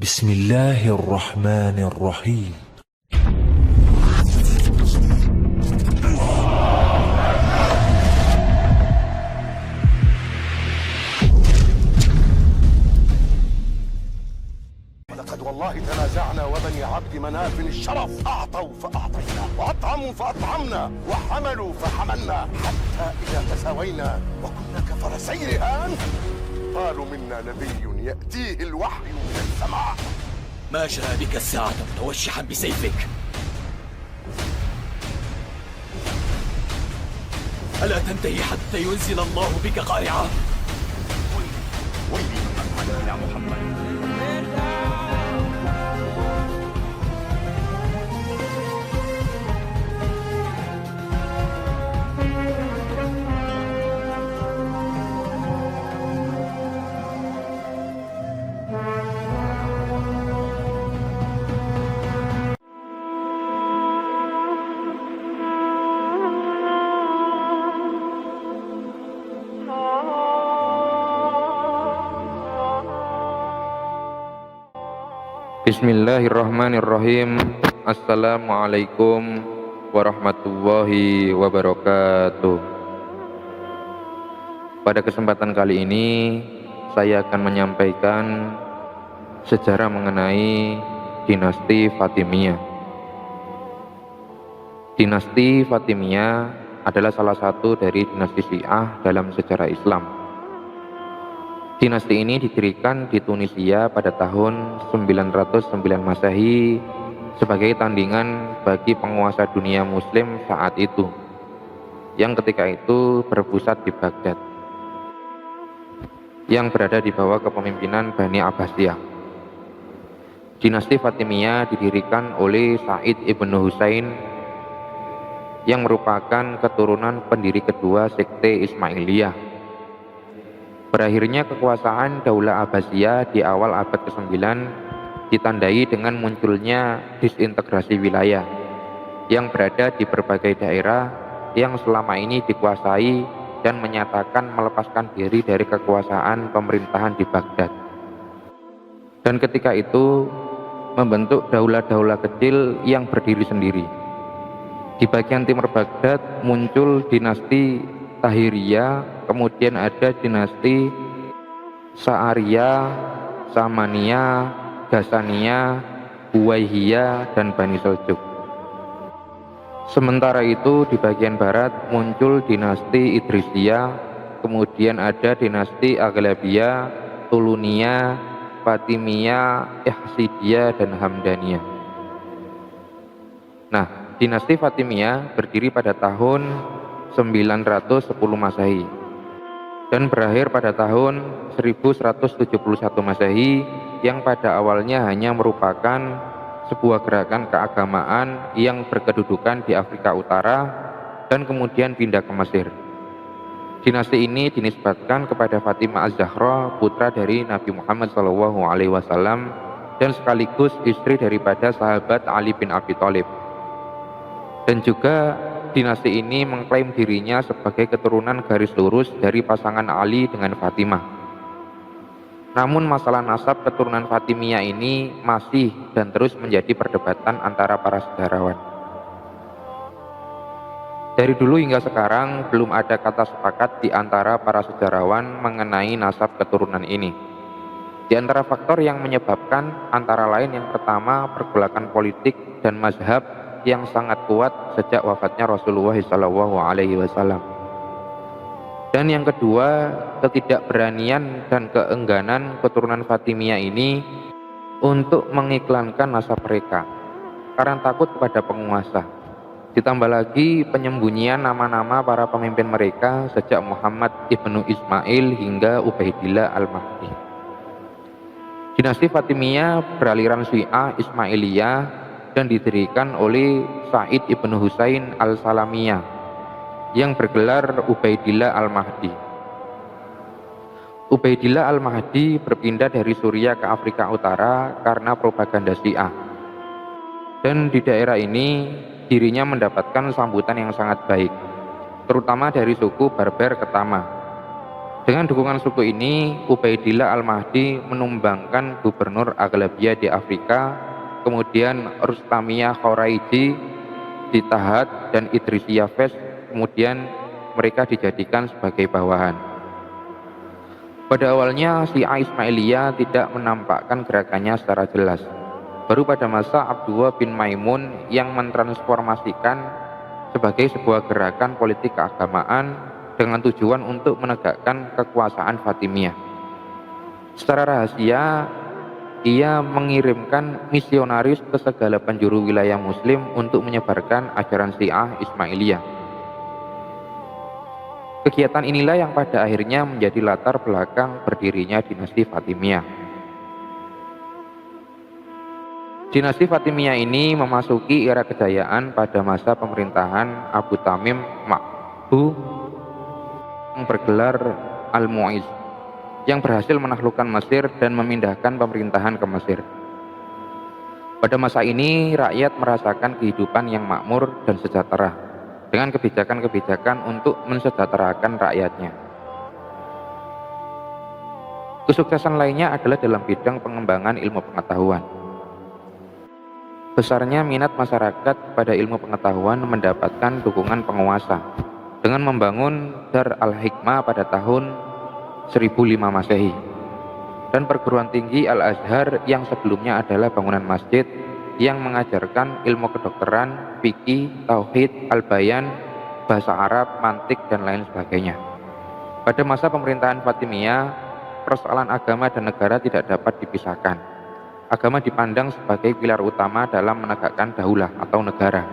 بسم الله الرحمن الرحيم. ولقد والله تنازعنا وبني عبد مناف الشرف أعطوا فأعطينا وأطعموا فأطعمنا وحملوا فحملنا حتى إذا تساوينا وكنا كفرسي رهان قالوا منا نبي يأتيه الوحي من السماء. ما جاء بك الساعة متوشحا بسيفك؟ ألا تنتهي حتى ينزل الله بك قارعة؟ ويلي من يا محمد. Bismillahirrahmanirrahim. Assalamualaikum warahmatullahi wabarakatuh. Pada kesempatan kali ini saya akan menyampaikan sejarah mengenai dinasti Fatimiyah. Dinasti Fatimiyah adalah salah satu dari dinasti Syiah dalam sejarah Islam. Dinasti ini didirikan di Tunisia pada tahun 909 Masehi sebagai tandingan bagi penguasa dunia muslim saat itu, yang ketika itu berpusat di Baghdad, yang berada di bawah kepemimpinan Bani Abbasiyah. Dinasti Fatimiyah didirikan oleh Said ibnu Husain yang merupakan keturunan pendiri kedua sekte Ismailiyah. Berakhirnya kekuasaan Daulah Abbasiyah di awal abad ke-9 ditandai dengan munculnya disintegrasi wilayah yang berada di berbagai daerah yang selama ini dikuasai dan menyatakan melepaskan diri dari kekuasaan pemerintahan di Baghdad. Dan ketika itu membentuk daulah-daulah kecil yang berdiri sendiri. Di bagian timur Baghdad muncul dinasti Tahiriyah, kemudian ada dinasti Sa'ariyah, Samaniyah, Ghasaniyah, Huwaihiyah, dan Bani Seljuk. Sementara itu di bagian barat muncul dinasti Idrisiyah, kemudian ada dinasti Aghlabiyah, Tuluniyah, Fatimiyah, Ihsidiyah, dan Hamdaniyah. Nah, dinasti Fatimiyah berdiri pada tahun 910 Masehi dan berakhir pada tahun 1171 Masehi, yang pada awalnya hanya merupakan sebuah gerakan keagamaan yang berkedudukan di Afrika Utara dan kemudian pindah ke Mesir. Dinasti ini dinisbatkan kepada Fatimah Az-Zahra, putra dari Nabi Muhammad SAW dan sekaligus istri daripada sahabat Ali bin Abi Thalib. Dan juga dinasti ini mengklaim dirinya sebagai keturunan garis lurus dari pasangan Ali dengan Fatimah. Namun masalah nasab keturunan Fatimiyah ini masih dan terus menjadi perdebatan antara para sejarawan. Dari dulu hingga sekarang belum ada kata sepakat di antara para sejarawan mengenai nasab keturunan ini. Di antara faktor yang menyebabkan antara lain yang pertama pergolakan politik dan mazhab yang sangat kuat sejak wafatnya Rasulullah SAW. Dan yang kedua, ketidakberanian dan keengganan keturunan Fatimiyah ini untuk mengiklankan nasab mereka karena takut kepada penguasa. Ditambah lagi penyembunyian nama-nama para pemimpin mereka sejak Muhammad ibnu Ismail hingga Ubaidillah al-Mahdi. Dinasti Fatimiyah beraliran Syiah Ismailiyah dan didirikan oleh Said ibnu Husain al-Salamiyah yang bergelar Ubaidillah al-Mahdi. Ubaidillah al-Mahdi berpindah dari Suriah ke Afrika Utara karena propaganda Syiah. Dan di daerah ini dirinya mendapatkan sambutan yang sangat baik, terutama dari suku Berber Ketama. Dengan dukungan suku ini, Ubaidillah Al-Mahdi menumbangkan gubernur Aghlabiyah di Afrika, kemudian Rustamiyah Khoraiji ditahat dan Idrisiyah Fez, kemudian mereka dijadikan sebagai bawahan. Pada awalnya Syiah Ismailiyah tidak menampakkan gerakannya secara jelas. Baru pada masa Abdullah bin Maimun yang mentransformasikan sebagai sebuah gerakan politik keagamaan dengan tujuan untuk menegakkan kekuasaan Fatimiyah. Secara rahasia, ia mengirimkan misionaris ke segala penjuru wilayah Muslim untuk menyebarkan ajaran Syiah Ismailiyah. Kegiatan inilah yang pada akhirnya menjadi latar belakang berdirinya dinasti Fatimiyah. Dinasti Fatimiyah ini memasuki era kejayaan pada masa pemerintahan Abu Tamim Ma'bu yang bergelar Al-Mu'iz, yang berhasil menaklukkan Mesir dan memindahkan pemerintahan ke Mesir. Pada masa ini rakyat merasakan kehidupan yang makmur dan sejahtera dengan kebijakan-kebijakan untuk mensejahterakan rakyatnya. Kesuksesan lainnya adalah dalam bidang pengembangan ilmu pengetahuan. Besarnya minat masyarakat pada ilmu pengetahuan mendapatkan dukungan penguasa dengan membangun Dar al-Hikmah pada tahun 1005 Masehi dan perguruan tinggi Al-Azhar yang sebelumnya adalah bangunan masjid yang mengajarkan ilmu kedokteran, fikih, tauhid, al-bayan, bahasa Arab, mantik, dan lain sebagainya. Pada masa pemerintahan Fatimiyah, persoalan agama dan negara tidak dapat dipisahkan. Agama dipandang sebagai pilar utama dalam menegakkan daulah atau negara.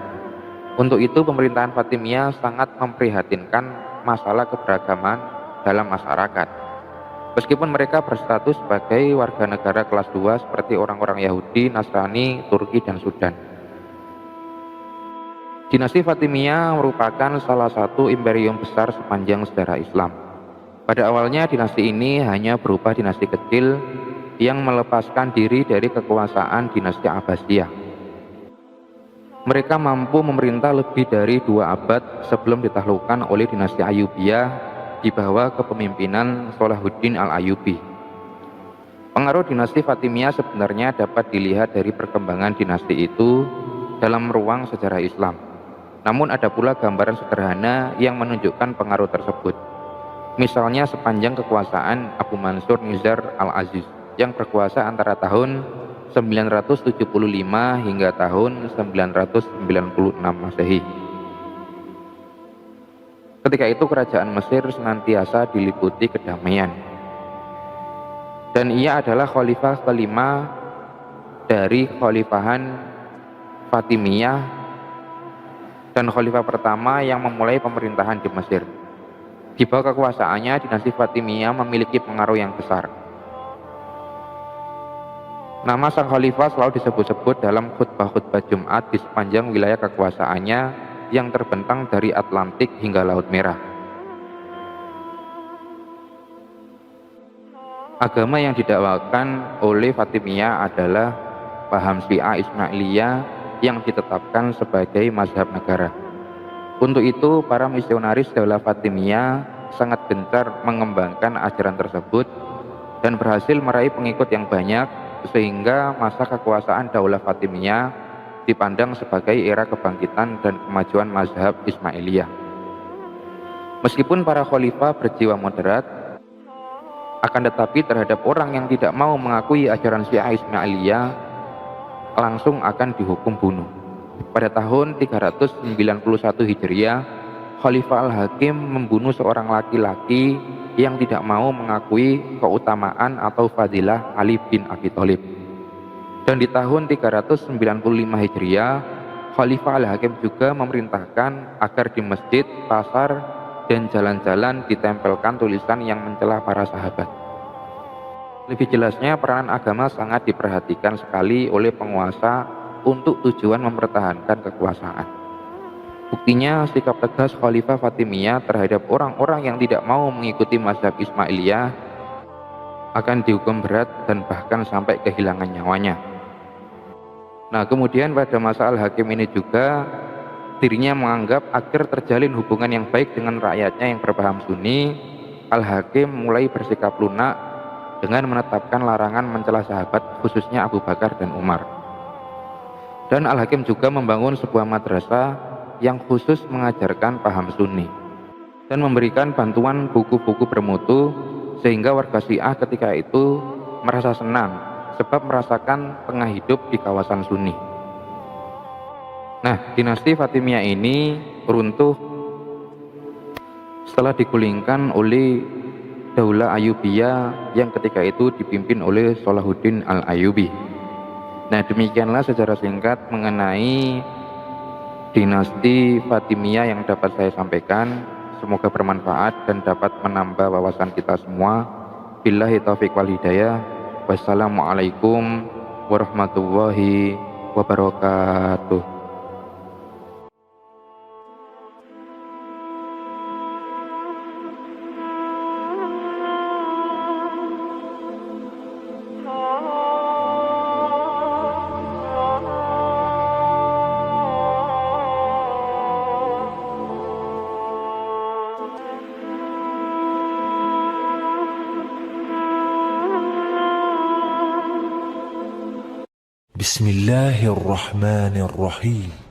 Untuk itu pemerintahan Fatimiyah sangat memprihatinkan masalah keberagaman dalam masyarakat. Meskipun mereka berstatus sebagai warga negara kelas 2 seperti orang-orang Yahudi, Nasrani, Turki, dan Sudan. Dinasti Fatimiyah merupakan salah satu imperium besar sepanjang sejarah Islam. Pada awalnya dinasti ini hanya berupa dinasti kecil yang melepaskan diri dari kekuasaan dinasti Abbasiyah. Mereka mampu memerintah lebih dari 2 abad sebelum ditaklukkan oleh dinasti Ayyubiyah di bawah kepemimpinan Salahuddin Al-Ayyubi. Pengaruh dinasti Fatimiyah sebenarnya dapat dilihat dari perkembangan dinasti itu dalam ruang sejarah Islam. Namun ada pula gambaran sederhana yang menunjukkan pengaruh tersebut. Misalnya sepanjang kekuasaan Abu Mansur Nizar Al-Aziz yang berkuasa antara tahun 975 hingga tahun 996 Masehi. Ketika itu kerajaan Mesir senantiasa diliputi kedamaian. Dan ia adalah khalifah kelima dari khalifahan Fatimiyah dan khalifah pertama yang memulai pemerintahan di Mesir. Di bawah kekuasaannya, dinasti Fatimiyah memiliki pengaruh yang besar. Nama sang khalifah selalu disebut-sebut dalam khutbah-khutbah Jumat di sepanjang wilayah kekuasaannya yang terbentang dari Atlantik hingga Laut Merah. Agama yang didakwakan oleh Fatimiyah adalah paham Syiah Ismailiyah yang ditetapkan sebagai mazhab negara. Untuk itu, para misionaris Daulah Fatimiyah sangat gencar mengembangkan ajaran tersebut dan berhasil meraih pengikut yang banyak, sehingga masa kekuasaan Daulah Fatimiyah dipandang sebagai era kebangkitan dan kemajuan mazhab Ismailiyah. Meskipun para khalifah berjiwa moderat, akan tetapi terhadap orang yang tidak mau mengakui ajaran Syiah Ismailiyah langsung akan dihukum bunuh. Pada tahun 391 Hijriah, Khalifah Al-Hakim membunuh seorang laki-laki yang tidak mau mengakui keutamaan atau fadilah Ali bin Abi Thalib. Dan di tahun 395 Hijriah, Khalifah Al-Hakim juga memerintahkan agar di masjid, pasar, dan jalan-jalan ditempelkan tulisan yang mencela para sahabat. Lebih jelasnya, peranan agama sangat diperhatikan sekali oleh penguasa untuk tujuan mempertahankan kekuasaan. Buktinya, sikap tegas Khalifah Fatimiyah terhadap orang-orang yang tidak mau mengikuti mazhab Ismailiyah akan dihukum berat dan bahkan sampai kehilangan nyawanya. Nah, kemudian pada masa Al-Hakim ini juga dirinya menganggap agar terjalin hubungan yang baik dengan rakyatnya yang berpaham Sunni, Al-Hakim mulai bersikap lunak dengan menetapkan larangan mencela sahabat, khususnya Abu Bakar dan Umar. Dan Al-Hakim juga membangun sebuah madrasah yang khusus mengajarkan paham Sunni dan memberikan bantuan buku-buku bermutu, sehingga warga Syiah ketika itu merasa senang sebab merasakan tengah hidup di kawasan Sunni. Nah, dinasti Fatimiyah ini runtuh setelah digulingkan oleh Daulah Ayyubiyah yang ketika itu dipimpin oleh Salahuddin Al-Ayyubi. Nah, demikianlah secara singkat mengenai dinasti Fatimiyah yang dapat saya sampaikan. Semoga bermanfaat dan dapat menambah wawasan kita semua. Billahi taufiq wal hidayah. Wassalamualaikum warahmatullahi wabarakatuh. بسم الله الرحمن الرحيم